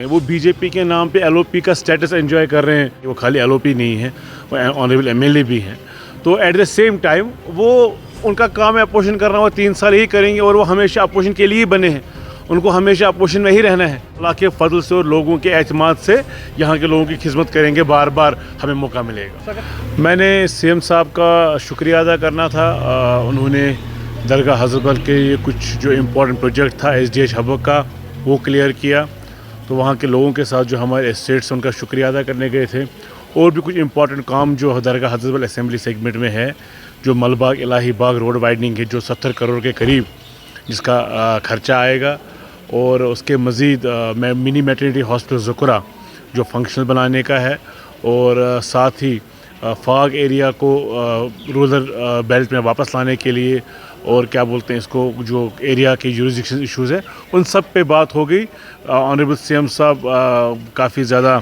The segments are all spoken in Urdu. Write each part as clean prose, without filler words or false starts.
وہ بی جے پی کے نام پہ ایل او پی کا سٹیٹس انجوائے کر رہے ہیں. وہ خالی ایل او پی نہیں ہے, وہ آنریبل ایم ایل اے بھی ہیں. تو ایٹ دا سیم ٹائم وہ ان کا کام ہے اپوزیشن کرنا, وہ 3 سال ہی کریں گے اور وہ ہمیشہ اپوزیشن کے لیے بنے ہیں. ان کو ہمیشہ اپوزیشن میں ہی رہنا ہے. اللہ کے فضل سے اور لوگوں کے اعتماد سے یہاں کے لوگوں کی خدمت کریں گے, بار بار ہمیں موقع ملے گا. میں نے سی ایم صاحب کا شکریہ ادا کرنا تھا. انہوں نے درگاہ حضرت بل کے یہ کچھ جو امپورٹنٹ پروجیکٹ تھا ایس ڈی ایچ ہب کا وہ کلیئر کیا. تو وہاں کے لوگوں کے ساتھ جو ہمارے اسٹیٹس ان کا شکریہ ادا کرنے گئے تھے. اور بھی کچھ امپورٹنٹ کام جو درگاہ حضرت بل اسمبلی سیگمنٹ میں ہے, جو مل باغ الہی باغ روڈ وائڈننگ ہے جو 70 کروڑ کے قریب جس کا خرچہ آئے گا, اور اس کے مزید منی میٹرنٹی ہاسپٹل ذکرہ جو فنکشنل بنانے کا ہے, اور ساتھ ہی فاگ ایریا کو رورل بیلٹ میں واپس لانے کے لیے, اور کیا بولتے ہیں اس کو, جو ایریا کے جورسڈکشن ایشوز ہیں ان سب پہ بات ہو گئی. آنریبل سی ایم صاحب کافی زیادہ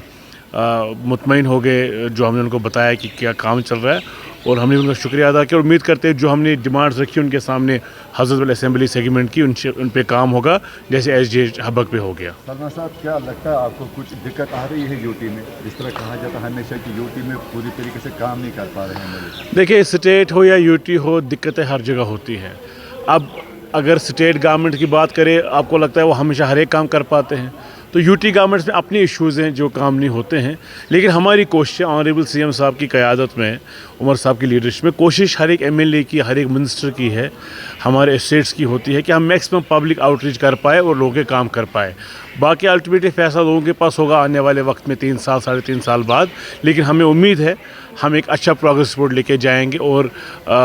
مطمئن ہو گئے جو ہم نے ان کو بتایا کہ کیا کام چل رہا ہے, اور ہم نے ان کا شکریہ ادا کیا. اور امید کرتے ہیں جو ہم نے ڈیمانڈز رکھی ان کے سامنے حضرت بل اسمبلی سیگمنٹ کی ان پہ کام ہوگا جیسے ایس ڈی ایچ ہبک پہ ہو گیا. سلمان صاحب, کیا لگتا ہے آپ کو کچھ دقت آ رہی ہے یو ٹی میں؟ جس طرح کہا جاتا ہے ہمیشہ کہ یو ٹی میں پوری طریقے سے کام نہیں کر پا رہے ہیں. دیکھیے, اسٹیٹ ہو یا یو ٹی ہو, دقتیں ہر جگہ ہوتی ہیں. اب اگر اسٹیٹ گورنمنٹ کی بات کرے, آپ کو لگتا ہے وہ ہمیشہ ہر ایک کام کر پاتے ہیں, تو یو ٹی گورنمنٹس میں اپنی ایشوز ہیں جو کام نہیں ہوتے ہیں. لیکن ہماری کوشش آنریبل سی ایم صاحب کی قیادت میں, عمر صاحب کی لیڈرشپ میں, کوشش ہر ایک ایم ایل اے کی, ہر ایک منسٹر کی ہے, ہمارے اسٹیٹس کی ہوتی ہے کہ ہم میکسیمم پبلک آؤٹ ریچ کر پائے اور لوگوں کے کام کر پائے. باقی الٹیمیٹلی فیصلہ لوگوں کے پاس ہوگا آنے والے وقت میں 3 سال 3.5 سال بعد. لیکن ہمیں امید ہے ہم ایک اچھا پروگریس رپورٹ لے کے جائیں گے, اور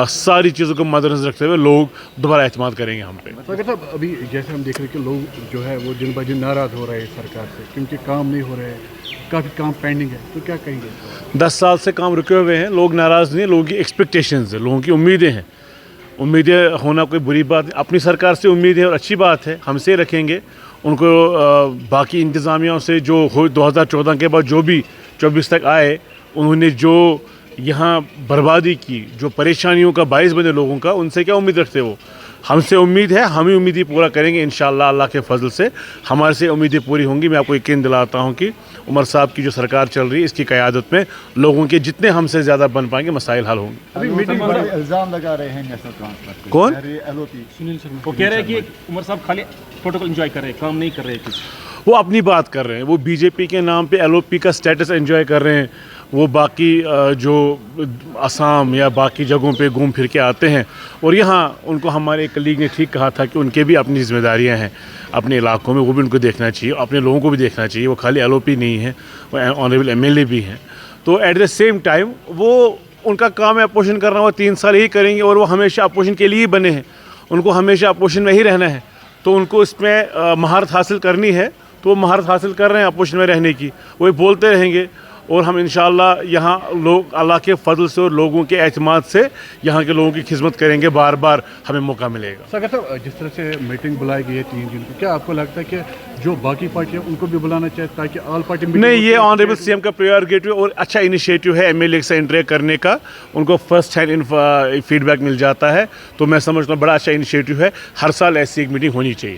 ساری چیزوں کو مد نظر رکھتے ہوئے لوگ دوبارہ اعتماد کریں گے ہم پہ. اگر صاحب ابھی جیسے ہم دیکھ رہے ہیں کہ لوگ جو ہے وہ دن بہ دن ناراض ہو رہے ہیں سرکار سے, کیونکہ کام نہیں ہو رہے ہیں, کافی کام پینڈنگ ہے, تو کیا کہیں گے؟ 10 سال سے کام رکے ہوئے ہیں. لوگ ناراض نہیں ہیں, لوگوں کی ایکسپیکٹیشنز ہیں, لوگوں کی امیدیں ہیں. امیدیں ہونا کوئی بری بات نہیں. اپنی سرکار سے امید ہے اور اچھی بات ہے, ہم سے رکھیں گے. ان کو باقی انتظامیہ سے جو 2014 کے بعد جو بھی 24 تک آئے, انہوں نے جو یہاں بربادی کی, جو پریشانیوں کا باعث بنے لوگوں کا, ان سے کیا امید رکھتے وہ؟ ہم سے امید ہے, ہم ہی امیدیں پورا کریں گے انشاءاللہ. اللہ کے فضل سے ہمارے سے امیدیں پوری ہوں گی. میں آپ کو یقین دلاتا ہوں کہ عمر صاحب کی جو سرکار چل رہی ہے اس کی قیادت میں لوگوں کے جتنے ہم سے زیادہ بن پائیں گے مسائل حل ہوں گے. ابھی میٹنگ بڑے الزام لگا رہے ہیں نیشنل کانفرنس پہ. کون؟ ایل او پی وہ کہہ رہے ہیں کہ عمر صاحب خالی پروٹوکول انجوائے کر رہے ہیں, کام نہیں کر رہے کچھ. وہ اپنی بات کر رہے ہیں. وہ بی جے پی کے نام پہ ایل او پی کا سٹیٹس انجوائے کر رہے ہیں. وہ باقی جو آسام یا باقی جگہوں پہ گھوم پھر کے آتے ہیں, اور یہاں ان کو ہمارے ایک کلیگ نے ٹھیک کہا تھا کہ ان کے بھی اپنی ذمہ داریاں ہیں اپنے علاقوں میں, وہ بھی ان کو دیکھنا چاہیے, اپنے لوگوں کو بھی دیکھنا چاہیے. وہ خالی ایل او پی نہیں ہے, وہ آنریبل ایم ایل اے بھی ہیں. تو ایٹ دا سیم ٹائم وہ ان کا کام ہے اپوزیشن کرنا, وہ 3 سال ہی کریں گے, اور وہ ہمیشہ اپوزیشن کے لیے بنے ہیں. ان کو ہمیشہ اپوزیشن میں ہی رہنا ہے. تو ان کو اس میں مہارت حاصل کرنی ہے, تو وہ مہارت حاصل کر رہے ہیں اپوزیشن میں رہنے کی. وہ بولتے رہیں گے, اور ہم انشاءاللہ یہاں لوگ اللہ کے فضل سے اور لوگوں کے اعتماد سے یہاں کے لوگوں کی خدمت کریں گے, بار بار ہمیں موقع ملے گا. سر صاحب, جس طرح سے میٹنگ بلائی گئی ہے 3 دن کی, کیا آپ کو لگتا ہے کہ جو باقی پارٹی ہیں ان کو بھی بلانا چاہیے تاکہ آل پارٹی نہیں, یہ آنریبل سی ایم کا پریارگیٹو اور اچھا انیشیٹو ہے ایم ایل اے سے انٹریکٹ کرنے کا. ان کو فرسٹ ہینڈ فیڈ بیک مل جاتا ہے, تو میں سمجھتا ہوں بڑا اچھا انیشیٹو ہے. ہر سال ایسی ایک میٹنگ ہونی چاہیے.